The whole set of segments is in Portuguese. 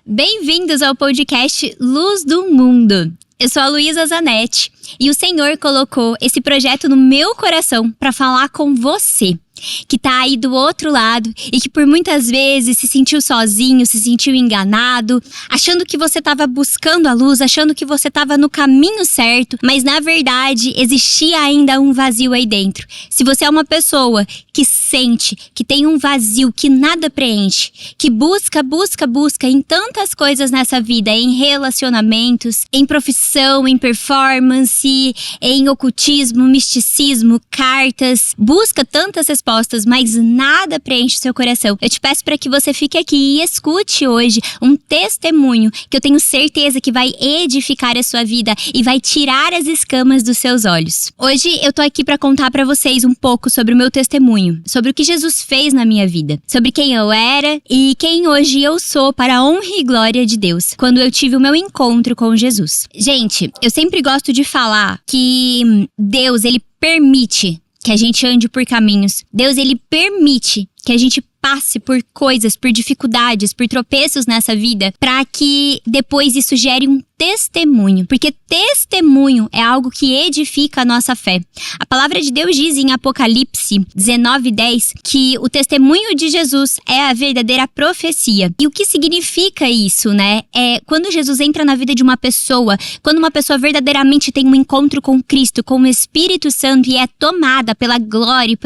Bem-vindos ao podcast Luz do Mundo. Eu sou a Luísa Zanetti e o Senhor colocou esse projeto no meu coração para falar com você, que tá aí do outro lado e que por muitas vezes se sentiu sozinho, se sentiu enganado, achando que você estava buscando a luz, achando que você estava no caminho certo, mas na verdade existia ainda um vazio aí dentro. Se você é uma pessoa que sente, que tem um vazio que nada preenche, que busca em tantas coisas nessa vida, em relacionamentos, em profissão, em performance, em ocultismo, misticismo, cartas, busca tantas respostas, mas nada preenche seu coração. Eu te peço para que você fique aqui e escute hoje um testemunho que eu tenho certeza que vai edificar a sua vida e vai tirar as escamas dos seus olhos. Hoje eu tô aqui para contar para vocês um pouco sobre o meu testemunho, sobre o que Jesus fez na minha vida, sobre quem eu era e quem hoje eu sou para a honra e glória de Deus, quando eu tive o meu encontro com Jesus. Gente, eu sempre gosto de falar que Deus, ele permite que a gente ande por caminhos. Deus, ele permite que a gente passe por coisas, por dificuldades, por tropeços nessa vida, para que depois isso gere um testemunho. Porque testemunho é algo que edifica a nossa fé. A palavra de Deus diz em Apocalipse 19:10 que o testemunho de Jesus é a verdadeira profecia. E o que significa isso, né? É quando Jesus entra na vida de uma pessoa, quando uma pessoa verdadeiramente tem um encontro com Cristo, com o Espírito Santo e é tomada pela glória e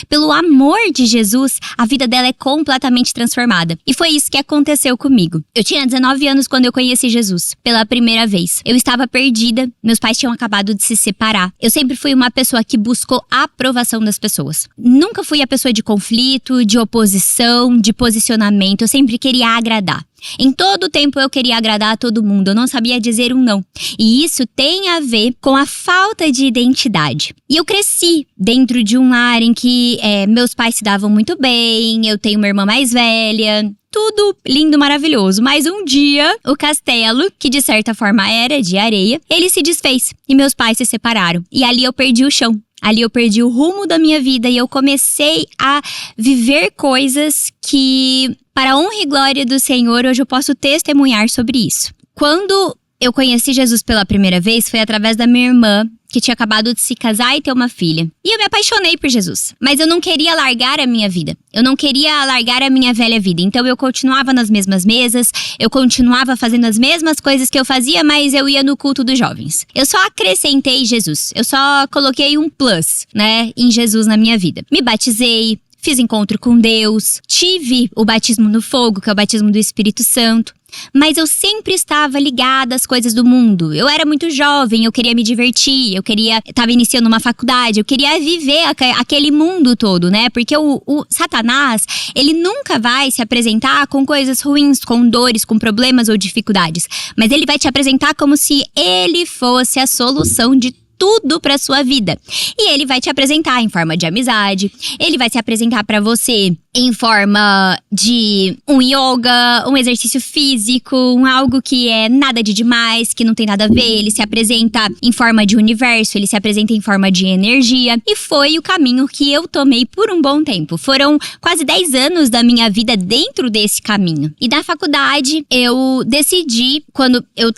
pelo amor de Jesus, a vida dela é completamente transformada. E foi isso que aconteceu comigo. Eu tinha 19 anos quando eu conheci Jesus pela primeira vez. Eu estava perdida, meus pais tinham acabado de se separar. Eu sempre fui uma pessoa que buscou a aprovação das pessoas. Nunca fui a pessoa de conflito, de oposição, de posicionamento. Eu sempre queria agradar. Em todo o tempo eu queria agradar a todo mundo, eu não sabia dizer um não. E isso tem a ver com a falta de identidade. E eu cresci dentro de um lar em que meus pais se davam muito bem, eu tenho uma irmã mais velha, tudo lindo, maravilhoso. Mas um dia, o castelo, que de certa forma era de areia, ele se desfez e meus pais se separaram. E ali eu perdi o chão. Ali eu perdi o rumo da minha vida e eu comecei a viver coisas que, para a honra e glória do Senhor, hoje eu posso testemunhar sobre isso. Quando eu conheci Jesus pela primeira vez, foi através da minha irmã, que tinha acabado de se casar e ter uma filha. E eu me apaixonei por Jesus. Mas eu não queria largar a minha vida. Eu não queria largar a minha velha vida. Então eu continuava nas mesmas mesas, eu continuava fazendo as mesmas coisas que eu fazia, mas eu ia no culto dos jovens. Eu só acrescentei Jesus. Eu só coloquei um plus, né, em Jesus na minha vida. Me batizei, fiz encontro com Deus, tive o batismo no fogo, que é o batismo do Espírito Santo. Mas eu sempre estava ligada às coisas do mundo. Eu era muito jovem, eu queria me divertir, estava iniciando uma faculdade, eu queria viver aquele mundo todo, né? Porque o Satanás, ele nunca vai se apresentar com coisas ruins, com dores, com problemas ou dificuldades. Mas ele vai te apresentar como se ele fosse a solução de tudo para sua vida. E ele vai te apresentar em forma de amizade, ele vai se apresentar para você em forma de um yoga, um exercício físico, algo que é nada de demais, que não tem nada a ver. Ele se apresenta em forma de universo, ele se apresenta em forma de energia. E foi o caminho que eu tomei por um bom tempo. Foram quase 10 anos da minha vida dentro desse caminho. E na faculdade, eu decidi, quando eu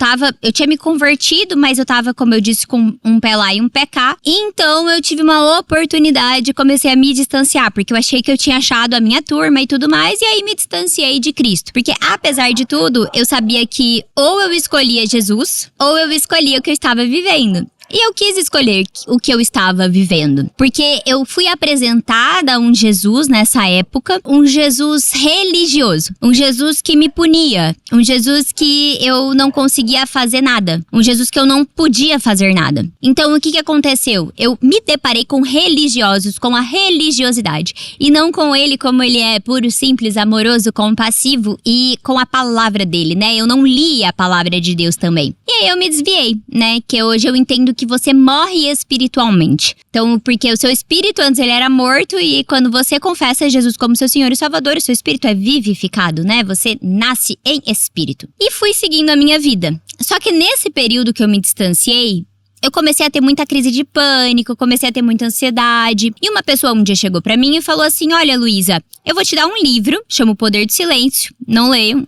tinha me convertido, mas eu tava, como eu disse, com um pé lá e um pé cá. Então eu tive uma oportunidade, comecei a me distanciar, porque eu achei que eu tinha achado a minha turma e tudo mais, e aí me distanciei de Cristo. Porque apesar de tudo, eu sabia que ou eu escolhia Jesus, ou eu escolhia o que eu estava vivendo. E eu quis escolher o que eu estava vivendo. Porque eu fui apresentada a um Jesus nessa época, um Jesus religioso. Um Jesus que me punia. Um Jesus que eu não conseguia fazer nada. Um Jesus que eu não podia fazer nada. Então o que aconteceu? Eu me deparei com religiosos, com a religiosidade. E não com ele como ele é puro, simples, amoroso, compassivo e com a palavra dele, né? Eu não li a palavra de Deus também. E aí eu me desviei, né? Que hoje eu entendo que você morre espiritualmente. Então, porque o seu espírito antes ele era morto e quando você confessa Jesus como seu Senhor e Salvador, o seu espírito é vivificado, né? Você nasce em espírito. E fui seguindo a minha vida. Só que nesse período que eu me distanciei, eu comecei a ter muita crise de pânico, comecei a ter muita ansiedade. E uma pessoa um dia chegou pra mim e falou assim: olha, Luísa, eu vou te dar um livro, chama O Poder do Silêncio, não leiam.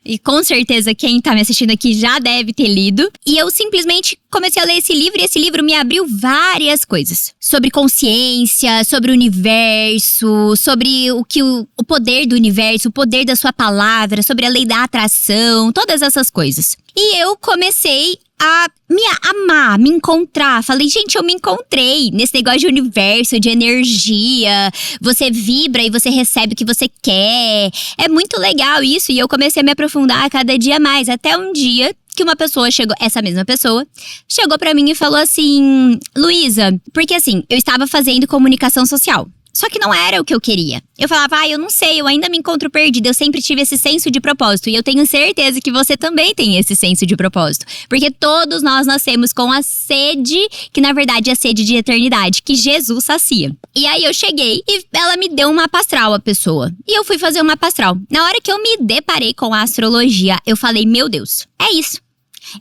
E com certeza quem tá me assistindo aqui já deve ter lido. E eu simplesmente comecei a ler esse livro e esse livro me abriu várias coisas. Sobre consciência, sobre o universo, sobre o poder do universo, o poder da sua palavra, sobre a lei da atração, todas essas coisas. E eu comecei a me amar, me encontrar. Falei, gente, eu me encontrei nesse negócio de universo, de energia. Você vibra e você recebe o que você quer. É muito legal isso. E eu comecei a me aprofundar a cada dia mais. Até um dia que uma pessoa chegou, essa mesma pessoa, chegou pra mim e falou assim: Luísa, porque assim, eu estava fazendo comunicação social. Só que não era o que eu queria. Eu falava, eu não sei, eu ainda me encontro perdida. Eu sempre tive esse senso de propósito. E eu tenho certeza que você também tem esse senso de propósito. Porque todos nós nascemos com a sede, que na verdade é a sede de eternidade, que Jesus sacia. E aí eu cheguei e ela me deu um mapa astral, a pessoa. E eu fui fazer um mapa astral. Na hora que eu me deparei com a astrologia, eu falei, meu Deus, é isso.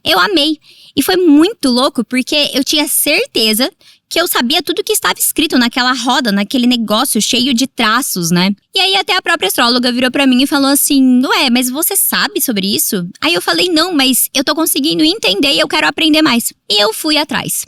Eu amei. E foi muito louco, porque eu tinha certeza que eu sabia tudo que estava escrito naquela roda, naquele negócio cheio de traços, né? E aí até a própria astróloga virou pra mim e falou assim, ué, mas você sabe sobre isso? Aí eu falei, não, mas eu tô conseguindo entender e eu quero aprender mais. E eu fui atrás,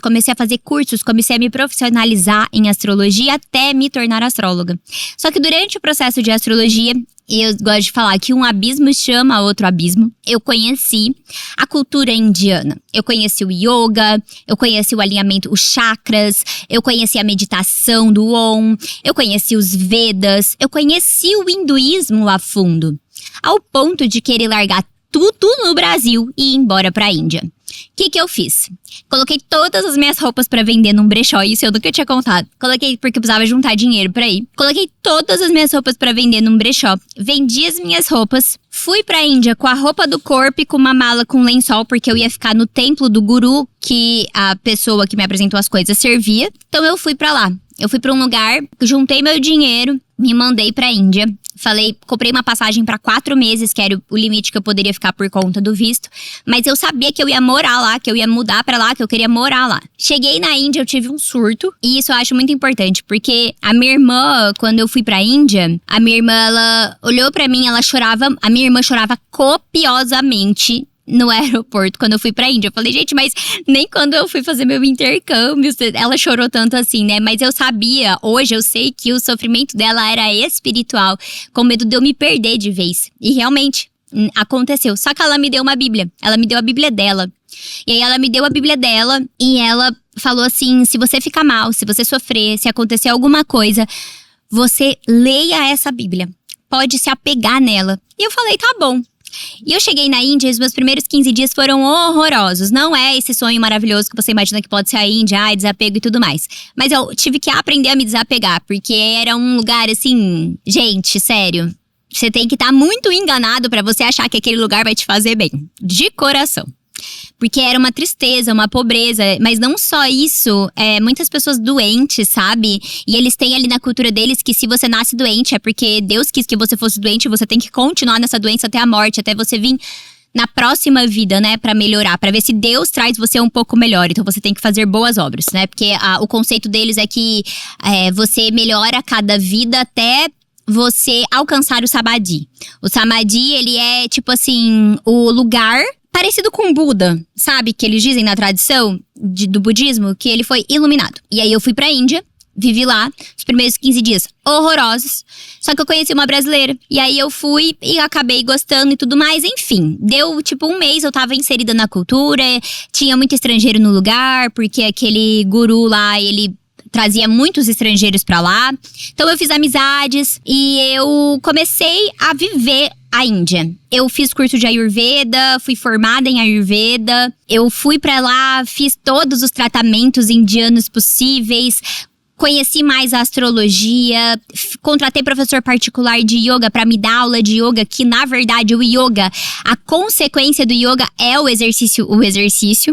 comecei a fazer cursos, comecei a me profissionalizar em astrologia até me tornar astróloga. Só que durante o processo de astrologia, eu gosto de falar que um abismo chama outro abismo. Eu conheci a cultura indiana. Eu conheci o yoga, eu conheci o alinhamento, os chakras, eu conheci a meditação do Om, eu conheci os Vedas, eu conheci o hinduísmo a fundo. Ao ponto de querer largar tudo no Brasil e ir embora pra Índia. O que eu fiz? Coloquei todas as minhas roupas pra vender num brechó, isso eu nunca tinha contado. Coloquei porque eu precisava juntar dinheiro pra ir. Coloquei todas as minhas roupas pra vender num brechó. Vendi as minhas roupas. Fui pra Índia com a roupa do corpo e com uma mala com lençol, porque eu ia ficar no templo do guru que a pessoa que me apresentou as coisas servia. Então eu fui pra lá. Eu fui pra um lugar, juntei meu dinheiro, me mandei pra Índia. Falei, comprei uma passagem pra 4 meses, que era o limite que eu poderia ficar por conta do visto. Mas eu sabia que eu ia morar lá, que eu ia mudar pra lá, que eu queria morar lá. Cheguei na Índia, eu tive um surto. E isso eu acho muito importante, porque a minha irmã, quando eu fui pra Índia, a minha irmã, ela olhou pra mim, ela chorava. A minha irmã chorava copiosamente no aeroporto quando eu fui pra Índia. Eu falei, gente, mas nem quando eu fui fazer meu intercâmbio ela chorou tanto assim, né? Mas eu sabia, hoje eu sei que o sofrimento dela era espiritual, com medo de eu me perder de vez. E realmente aconteceu. Só que ela me deu uma Bíblia. Ela me deu a Bíblia dela. E aí ela me deu a Bíblia dela e ela falou assim, se você ficar mal, se você sofrer, se acontecer alguma coisa, você leia essa Bíblia. Pode se apegar nela. E eu falei, tá bom. E eu cheguei na Índia e os meus primeiros 15 dias foram horrorosos. Não é esse sonho maravilhoso que você imagina que pode ser a Índia, desapego e tudo mais. Mas eu tive que aprender a me desapegar, porque era um lugar assim… Gente, sério, você tem que estar muito enganado pra você achar que aquele lugar vai te fazer bem. De coração. Porque era uma tristeza, uma pobreza. Mas não só isso, muitas pessoas doentes, sabe? E eles têm ali na cultura deles que se você nasce doente é porque Deus quis que você fosse doente. Você tem que continuar nessa doença até a morte, até você vir na próxima vida, né? Pra melhorar, pra ver se Deus traz você um pouco melhor. Então você tem que fazer boas obras, né? Porque o conceito deles é que você melhora a cada vida até você alcançar o Samadhi. O Samadhi, ele é tipo assim, o lugar… parecido com Buda, sabe? Que eles dizem na tradição do budismo que ele foi iluminado. E aí eu fui pra Índia, vivi lá os primeiros 15 dias horrorosos. Só que eu conheci uma brasileira. E aí eu fui e acabei gostando e tudo mais. Enfim, deu tipo um mês, eu tava inserida na cultura. Tinha muito estrangeiro no lugar, porque aquele guru lá, ele trazia muitos estrangeiros pra lá. Então eu fiz amizades e eu comecei a viver a Índia. Eu fiz curso de Ayurveda, fui formada em Ayurveda. Eu fui pra lá, fiz todos os tratamentos indianos possíveis. Conheci mais a astrologia, contratei professor particular de yoga pra me dar aula de yoga, que na verdade o yoga, a consequência do yoga é o exercício.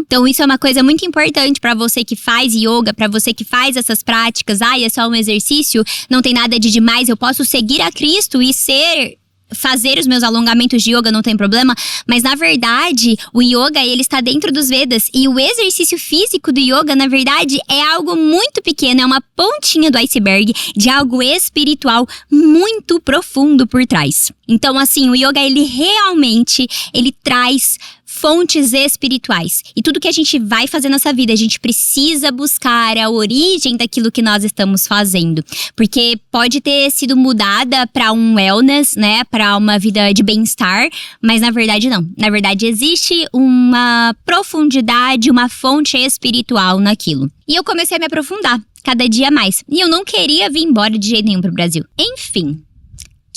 Então isso é uma coisa muito importante pra você que faz yoga, pra você que faz essas práticas. É só um exercício, não tem nada de demais, eu posso seguir a Cristo e ser fazer os meus alongamentos de yoga, não tem problema. Mas, na verdade, o yoga, ele está dentro dos Vedas. E o exercício físico do yoga, na verdade, é algo muito pequeno. É uma pontinha do iceberg de algo espiritual muito profundo por trás. Então, assim, o yoga, ele realmente, ele traz fontes espirituais. E tudo que a gente vai fazer nessa vida, a gente precisa buscar a origem daquilo que nós estamos fazendo. Porque pode ter sido mudada para um wellness, né? Para uma vida de bem-estar, mas na verdade não. Na verdade existe uma profundidade, uma fonte espiritual naquilo. E eu comecei a me aprofundar cada dia mais. E eu não queria vir embora de jeito nenhum pro Brasil. Enfim,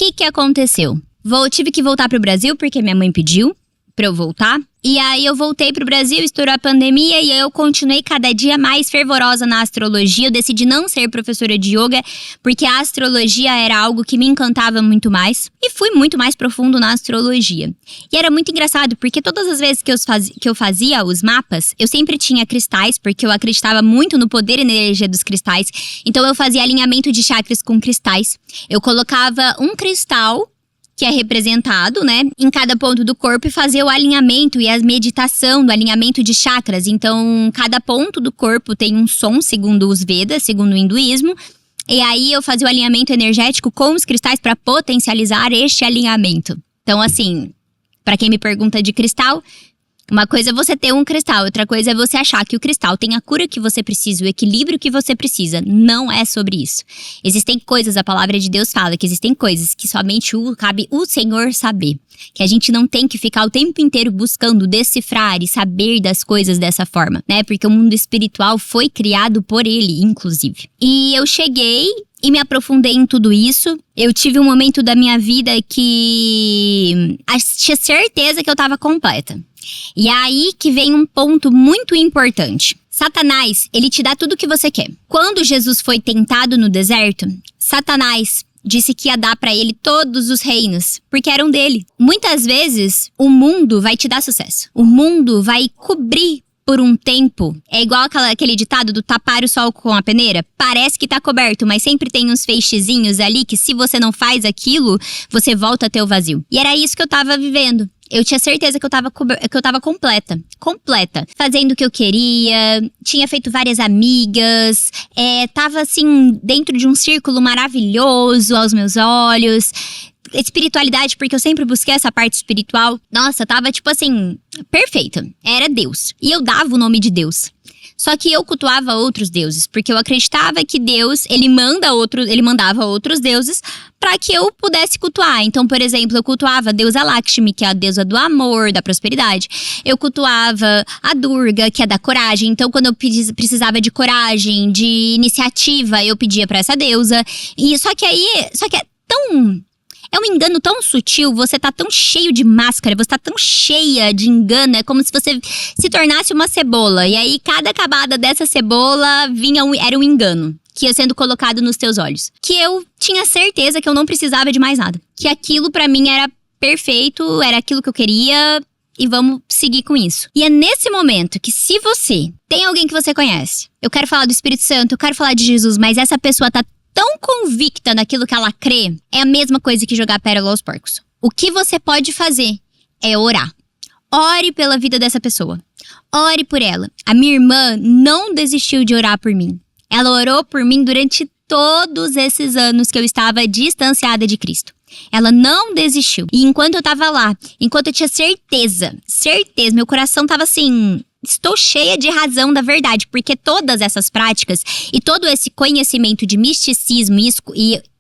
o que aconteceu? Tive que voltar pro Brasil porque minha mãe pediu pra eu voltar. E aí eu voltei pro Brasil, estourou a pandemia e eu continuei cada dia mais fervorosa na astrologia. Eu decidi não ser professora de yoga porque a astrologia era algo que me encantava muito mais. E fui muito mais profundo na astrologia. E era muito engraçado porque todas as vezes que eu fazia os mapas, eu sempre tinha cristais, porque eu acreditava muito no poder e na energia dos cristais. Então eu fazia alinhamento de chakras com cristais. Eu colocava um cristal que é representado, né, em cada ponto do corpo e fazer o alinhamento e a meditação do alinhamento de chakras. Então, cada ponto do corpo tem um som, segundo os Vedas, segundo o hinduísmo. E aí, eu fazia o alinhamento energético com os cristais para potencializar este alinhamento. Então, assim, para quem me pergunta de cristal, uma coisa é você ter um cristal, outra coisa é você achar que o cristal tem a cura que você precisa, o equilíbrio que você precisa. Não é sobre isso. Existem coisas, a palavra de Deus fala que existem coisas que somente cabe o Senhor saber. Que a gente não tem que ficar o tempo inteiro buscando decifrar e saber das coisas dessa forma, né? Porque o mundo espiritual foi criado por Ele, inclusive. E eu cheguei e me aprofundei em tudo isso. Eu tive um momento da minha vida que tinha certeza que eu tava completa. E aí que vem um ponto muito importante. Satanás, ele te dá tudo o que você quer. Quando Jesus foi tentado no deserto, Satanás disse que ia dar pra ele todos os reinos, porque eram dele. Muitas vezes, o mundo vai te dar sucesso. O mundo vai cobrir por um tempo. É igual aquele ditado do tapar o sol com a peneira. Parece que tá coberto, mas sempre tem uns feixezinhos ali que se você não faz aquilo, você volta a ter o vazio. E era isso que eu tava vivendo. Eu tinha certeza que eu tava completa. Completa. Fazendo o que eu queria. Tinha feito várias amigas. Tava assim, dentro de um círculo maravilhoso aos meus olhos. Espiritualidade, porque eu sempre busquei essa parte espiritual. Nossa, tava tipo assim, perfeita. Era Deus. E eu dava o nome de Deus. Só que eu cultuava outros deuses, porque eu acreditava que Deus, ele mandava outros deuses para que eu pudesse cultuar. Então, por exemplo, eu cultuava a deusa Lakshmi, que é a deusa do amor, da prosperidade. Eu cultuava a Durga, que é da coragem. Então, quando eu precisava de coragem, de iniciativa, eu pedia para essa deusa. E só que é tão... É um engano tão sutil, você tá tão cheio de máscara, você tá tão cheia de engano, é como se você se tornasse uma cebola. E aí, cada camada dessa cebola era um engano que ia sendo colocado nos teus olhos. Que eu tinha certeza que eu não precisava de mais nada. Que aquilo pra mim era perfeito, era aquilo que eu queria e vamos seguir com isso. E é nesse momento que se você tem alguém que você conhece, eu quero falar do Espírito Santo, eu quero falar de Jesus, mas essa pessoa tá tão convicta naquilo que ela crê, é a mesma coisa que jogar pérola aos porcos. O que você pode fazer é orar. Ore pela vida dessa pessoa. Ore por ela. A minha irmã não desistiu de orar por mim. Ela orou por mim durante todos esses anos que eu estava distanciada de Cristo. Ela não desistiu. E enquanto eu tava lá, enquanto eu tinha certeza, meu coração tava assim... Estou cheia de razão da verdade, porque todas essas práticas e todo esse conhecimento de misticismo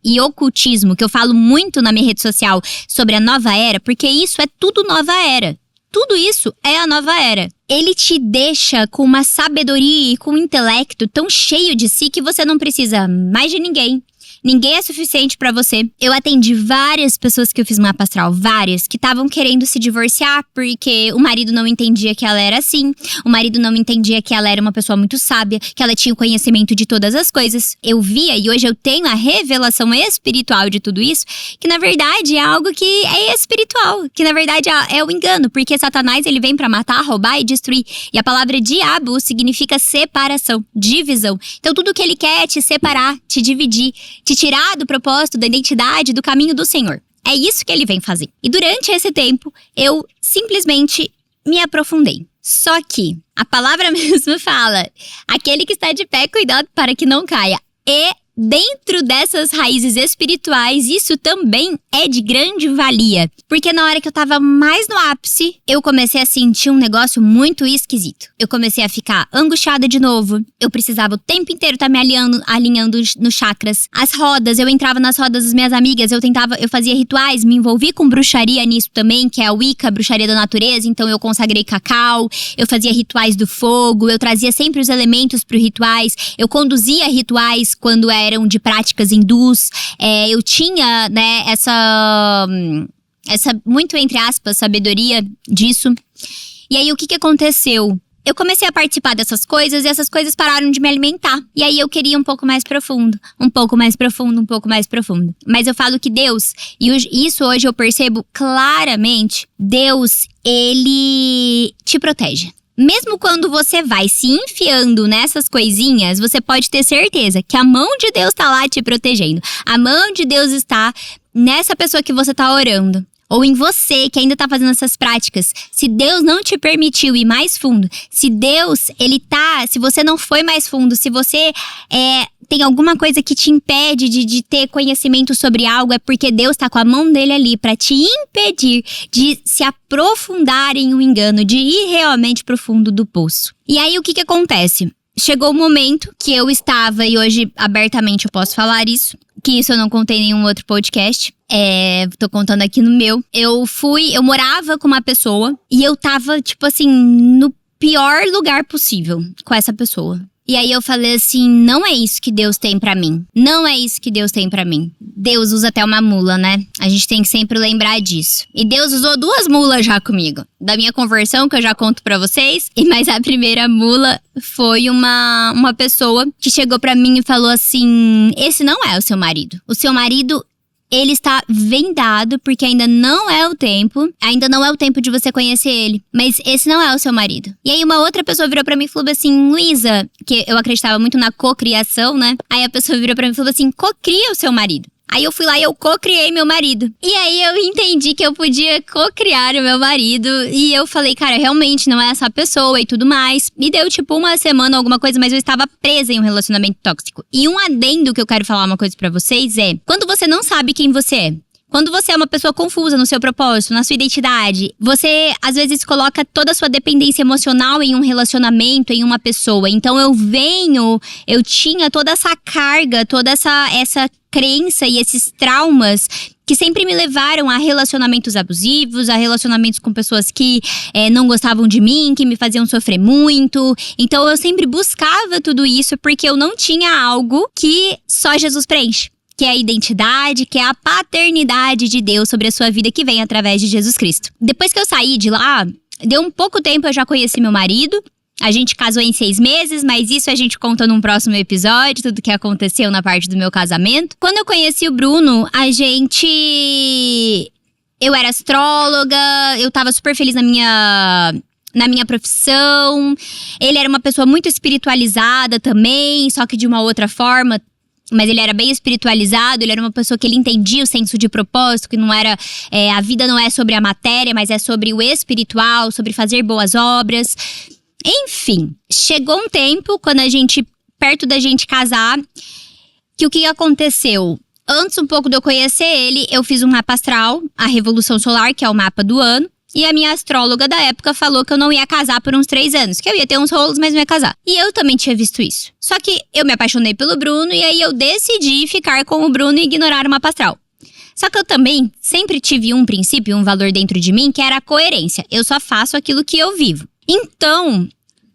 e ocultismo, que eu falo muito na minha rede social sobre a nova era, porque isso é tudo nova era. Tudo isso é a nova era. Ele te deixa com uma sabedoria e com um intelecto tão cheio de si que você não precisa mais de ninguém. Ninguém é suficiente pra você. Eu atendi várias pessoas que eu fiz mapa astral, várias, que estavam querendo se divorciar porque o marido não entendia que ela era assim, o marido não entendia que ela era uma pessoa muito sábia, que ela tinha o conhecimento de todas as coisas. Eu via e hoje eu tenho a revelação espiritual de tudo isso, que na verdade é algo que é espiritual, que na verdade é o engano, porque Satanás ele vem pra matar, roubar e destruir. E a palavra diabo significa separação, divisão. Então tudo que ele quer é te separar, te dividir, te tirar do propósito, da identidade, do caminho do Senhor. É isso que ele vem fazer. E durante esse tempo, eu simplesmente me aprofundei. Só que a palavra mesmo fala: aquele que está de pé, cuidado para que não caia. E dentro dessas raízes espirituais, isso também é de grande valia. Porque na hora que eu tava mais no ápice, eu comecei a sentir um negócio muito esquisito. Eu comecei a ficar angustiada de novo. Eu precisava o tempo inteiro estar me alinhando nos chakras. As rodas, eu entrava nas rodas das minhas amigas, eu fazia rituais, me envolvi com bruxaria nisso também, que é a Wicca, a bruxaria da natureza. Então eu consagrei cacau, eu fazia rituais do fogo, eu trazia sempre os elementos para os rituais. Eu conduzia rituais quando eram de práticas hindus. Eu tinha, né, essa, muito entre aspas, sabedoria disso. E aí, o que aconteceu? Eu comecei a participar dessas coisas e essas coisas pararam de me alimentar. E aí, eu queria um pouco mais profundo. Um pouco mais profundo, um pouco mais profundo. Mas eu falo que Deus, e isso hoje eu percebo claramente, Deus, Ele te protege. Mesmo quando você vai se enfiando nessas coisinhas, você pode ter certeza que a mão de Deus tá lá te protegendo. A mão de Deus está nessa pessoa que você tá orando. Ou em você que ainda tá fazendo essas práticas. Se Deus não te permitiu ir mais fundo, se Deus, se você não foi mais fundo, se você tem alguma coisa que te impede de ter conhecimento sobre algo, é porque Deus tá com a mão dele ali pra te impedir de se aprofundar em um engano, de ir realmente pro fundo do poço. E aí, o que acontece? Chegou o momento que eu estava, e hoje abertamente eu posso falar isso, que isso eu não contei em nenhum outro podcast. Tô contando aqui no meu. Eu morava com uma pessoa e eu tava, tipo assim, no pior lugar possível com essa pessoa. E aí eu falei assim, não é isso que Deus tem pra mim. Não é isso que Deus tem pra mim. Deus usa até uma mula, né? A gente tem que sempre lembrar disso. E Deus usou 2 mulas já comigo. Da minha conversão, que eu já conto pra vocês. Mas a primeira mula foi uma pessoa que chegou pra mim e falou assim: esse não é o seu marido. O seu marido, ele está vendado porque ainda não é o tempo de você conhecer ele. Mas esse não é o seu marido. E aí uma outra pessoa virou pra mim e falou assim: Luísa, que eu acreditava muito na cocriação, né? Aí a pessoa virou pra mim e falou assim: cocria o seu marido. Aí eu fui lá e eu cocriei meu marido. E aí eu entendi que eu podia cocriar o meu marido. E eu falei, cara, realmente não é essa pessoa e tudo mais. Me deu tipo uma semana, alguma coisa, mas eu estava presa em um relacionamento tóxico. E um adendo que eu quero falar uma coisa pra vocês é: quando você não sabe quem você é, quando você é uma pessoa confusa no seu propósito, na sua identidade, você às vezes coloca toda a sua dependência emocional em um relacionamento, em uma pessoa. Então eu tinha toda essa carga, toda essa crença e esses traumas que sempre me levaram a relacionamentos abusivos, a relacionamentos com pessoas que não gostavam de mim, que me faziam sofrer muito. Então eu sempre buscava tudo isso porque eu não tinha algo que só Jesus preenche. Que é a identidade, que é a paternidade de Deus sobre a sua vida que vem através de Jesus Cristo. Depois que eu saí de lá, deu um pouco tempo, eu já conheci meu marido. A gente casou em 6 meses, mas isso a gente conta num próximo episódio, tudo que aconteceu na parte do meu casamento. Quando eu conheci o Bruno, eu era astróloga, eu tava super feliz na minha profissão. Ele era uma pessoa muito espiritualizada também, só que de uma outra forma. Mas ele era bem espiritualizado, ele era uma pessoa que ele entendia o senso de propósito, que não era… a vida não é sobre a matéria, mas é sobre o espiritual, sobre fazer boas obras. Enfim, chegou um tempo, perto da gente casar, que o que aconteceu? Antes um pouco de eu conhecer ele, eu fiz um mapa astral, a Revolução Solar, que é o mapa do ano. E a minha astróloga da época falou que eu não ia casar por uns 3 anos. Que eu ia ter uns rolos, mas não ia casar. E eu também tinha visto isso. Só que eu me apaixonei pelo Bruno e aí eu decidi ficar com o Bruno e ignorar o mapa astral. Só que eu também sempre tive um princípio, um valor dentro de mim, que era a coerência. Eu só faço aquilo que eu vivo. Então,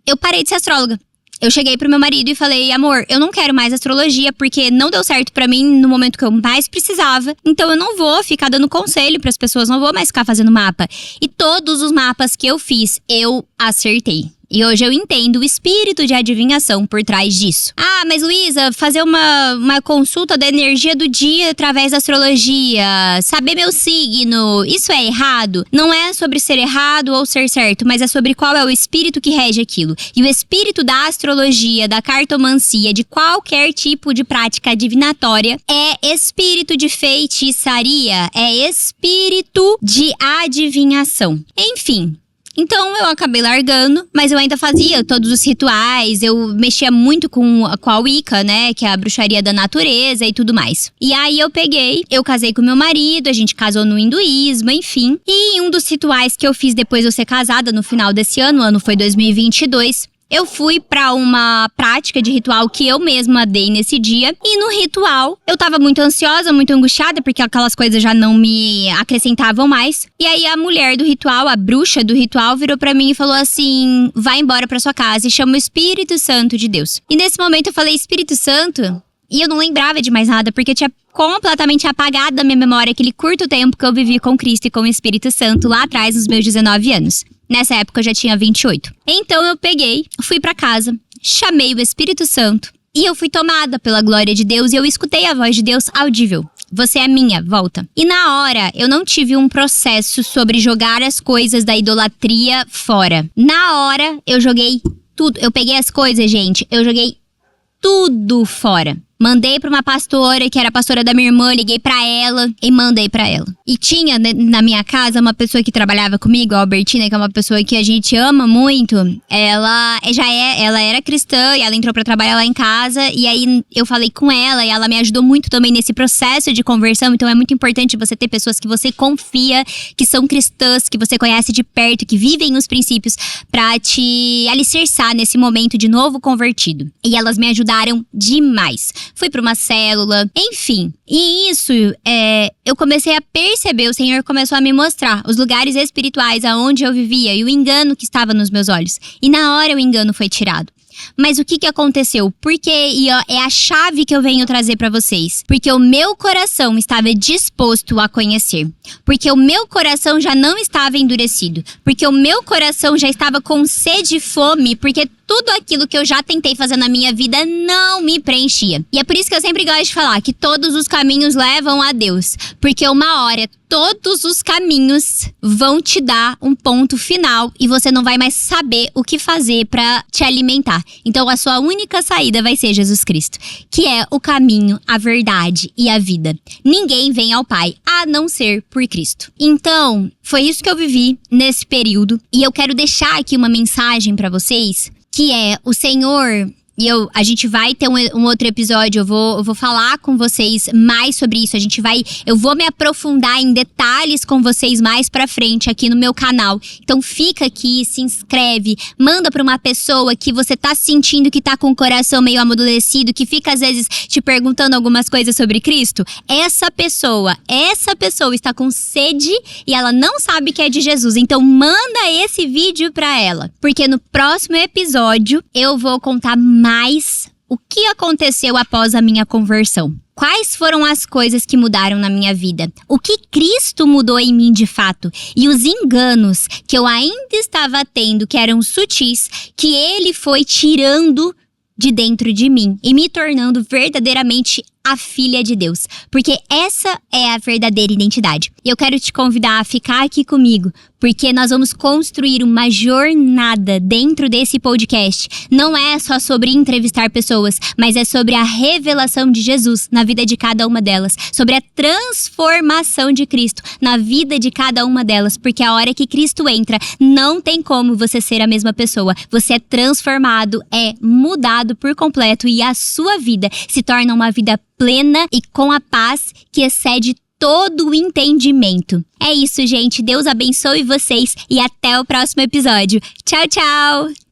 eu parei de ser astróloga. Eu cheguei pro meu marido e falei: amor, eu não quero mais astrologia porque não deu certo pra mim no momento que eu mais precisava. Então eu não vou ficar dando conselho pras pessoas, não vou mais ficar fazendo mapa. E todos os mapas que eu fiz, eu acertei. E hoje eu entendo o espírito de adivinhação por trás disso. Ah, mas Luísa, fazer uma consulta da energia do dia através da astrologia, saber meu signo, isso é errado? Não é sobre ser errado ou ser certo, mas é sobre qual é o espírito que rege aquilo. E o espírito da astrologia, da cartomancia, de qualquer tipo de prática divinatória é espírito de feitiçaria, é espírito de adivinhação. Enfim. Então eu acabei largando, mas eu ainda fazia todos os rituais, eu mexia muito com a Wicca, né, que é a bruxaria da natureza e tudo mais. E aí eu casei com meu marido, a gente casou no hinduísmo, enfim. E um dos rituais que eu fiz depois de eu ser casada no final desse ano, o ano foi 2022, eu fui pra uma prática de ritual que eu mesma dei nesse dia. E no ritual, eu tava muito ansiosa, muito angustiada, porque aquelas coisas já não me acrescentavam mais. E aí a mulher do ritual, a bruxa do ritual, virou pra mim e falou assim: vai embora pra sua casa e chama o Espírito Santo de Deus. E nesse momento eu falei: Espírito Santo? E eu não lembrava de mais nada, porque eu tinha completamente apagado da minha memória aquele curto tempo que eu vivi com Cristo e com o Espírito Santo lá atrás, nos meus 19 anos. Nessa época eu já tinha 28. Então eu fui pra casa, chamei o Espírito Santo e eu fui tomada pela glória de Deus e eu escutei a voz de Deus audível. Você é minha, volta. E na hora, eu não tive um processo sobre jogar as coisas da idolatria fora. Na hora, eu joguei tudo. Eu peguei as coisas, gente, eu joguei tudo fora. Mandei pra uma pastora, que era a pastora da minha irmã, liguei pra ela e mandei pra ela. E tinha na minha casa uma pessoa que trabalhava comigo, a Albertina, que é uma pessoa que a gente ama muito. Ela era cristã e ela entrou pra trabalhar lá em casa. E aí eu falei com ela e ela me ajudou muito também nesse processo de conversão. Então é muito importante você ter pessoas que você confia, que são cristãs, que você conhece de perto, que vivem os princípios pra te alicerçar nesse momento de novo convertido. E elas me ajudaram demais. Fui pra uma célula, enfim. E isso, eu comecei a perceber, o Senhor começou a me mostrar os lugares espirituais aonde eu vivia e o engano que estava nos meus olhos. E na hora o engano foi tirado. Mas o que aconteceu? Porque é a chave que eu venho trazer pra vocês. Porque o meu coração estava disposto a conhecer. Porque o meu coração já não estava endurecido. Porque o meu coração já estava com sede e fome. Porque tudo aquilo que eu já tentei fazer na minha vida não me preenchia. E é por isso que eu sempre gosto de falar que todos os caminhos levam a Deus. Porque uma hora todos os caminhos vão te dar um ponto final e você não vai mais saber o que fazer pra te alimentar. Então a sua única saída vai ser Jesus Cristo, que é o caminho, a verdade e a vida. Ninguém vem ao Pai a não ser por Cristo. Então, foi isso que eu vivi nesse período e eu quero deixar aqui uma mensagem pra vocês, que é o Senhor. E a gente vai ter um outro episódio, eu vou falar com vocês mais sobre isso. Eu vou me aprofundar em detalhes com vocês mais pra frente aqui no meu canal. Então fica aqui, se inscreve, manda pra uma pessoa que você tá sentindo que tá com o coração meio amolecido, que fica às vezes te perguntando algumas coisas sobre Cristo. Essa pessoa está com sede e ela não sabe que é de Jesus. Então manda esse vídeo pra ela. Porque no próximo episódio eu vou contar mais o que aconteceu após a minha conversão. Quais foram as coisas que mudaram na minha vida? O que Cristo mudou em mim de fato? E os enganos que eu ainda estava tendo, que eram sutis, que Ele foi tirando de dentro de mim e me tornando verdadeiramente a filha de Deus. Porque essa é a verdadeira identidade. E eu quero te convidar a ficar aqui comigo, porque nós vamos construir uma jornada dentro desse podcast. Não é só sobre entrevistar pessoas, mas é sobre a revelação de Jesus na vida de cada uma delas. Sobre a transformação de Cristo na vida de cada uma delas. Porque a hora que Cristo entra, não tem como você ser a mesma pessoa. Você é transformado, é mudado por completo e a sua vida se torna uma vida plena e com a paz que excede todo o entendimento. É isso, gente. Deus abençoe vocês e até o próximo episódio. Tchau, tchau!